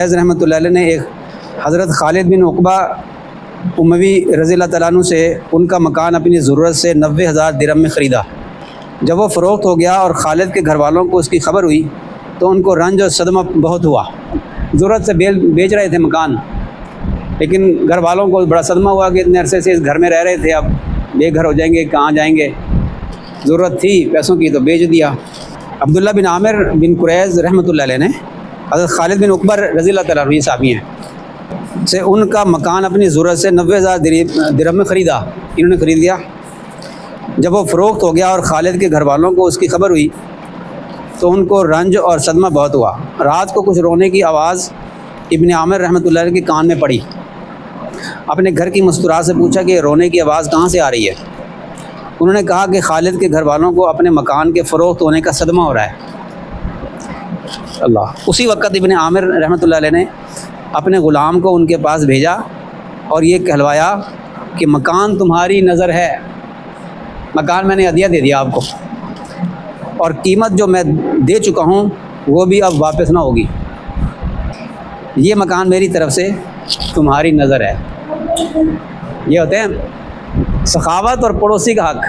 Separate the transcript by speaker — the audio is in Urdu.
Speaker 1: رحمۃ اللہ علیہ نے ایک حضرت خالد بن عقبہ اموی رضی اللہ تعالیٰ عنہ سے ان کا مکان اپنی ضرورت سے 90,000 درہم میں خریدا۔ جب وہ فروخت ہو گیا اور خالد کے گھر والوں کو اس کی خبر ہوئی تو ان کو رنج اور صدمہ بہت ہوا۔ ضرورت سے بیچ رہے تھے مکان، لیکن گھر والوں کو بڑا صدمہ ہوا کہ اتنے عرصے سے اس گھر میں رہ رہے تھے، اب بے گھر ہو جائیں گے، کہاں جائیں گے۔ ضرورت تھی پیسوں کی تو بیچ دیا۔ عبداللہ بن عامر بن قریظ رحمۃ اللہ علیہ نے حضرت خالد بن عقبہ رضی اللہ تعالیٰ عنہ صحابی ہیں سے ان کا مکان اپنی ضرورت سے 90,000 درہم میں خریدا۔ انہوں نے خرید لیا۔ جب وہ فروخت ہو گیا اور خالد کے گھر والوں کو اس کی خبر ہوئی تو ان کو رنج اور صدمہ بہت ہوا۔ رات کو کچھ رونے کی آواز ابن عامر رحمۃ اللہ علیہ کے کان میں پڑی۔ اپنے گھر کی مستورات سے پوچھا کہ رونے کی آواز کہاں سے آ رہی ہے۔ انہوں نے کہا کہ خالد کے گھر والوں کو اپنے مکان کے فروخت ہونے کا صدمہ ہو رہا ہے۔ اللہ۔ اسی وقت ابن عامر رحمۃ اللہ علیہ نے اپنے غلام کو ان کے پاس بھیجا اور یہ کہلوایا کہ مکان تمہاری نظر ہے، مکان میں نے ہدیہ دے دیا آپ کو، اور قیمت جو میں دے چکا ہوں وہ بھی اب واپس نہ ہوگی، یہ مکان میری طرف سے تمہاری نظر ہے۔ یہ ہوتے ہیں سخاوت اور پڑوسی کا حق۔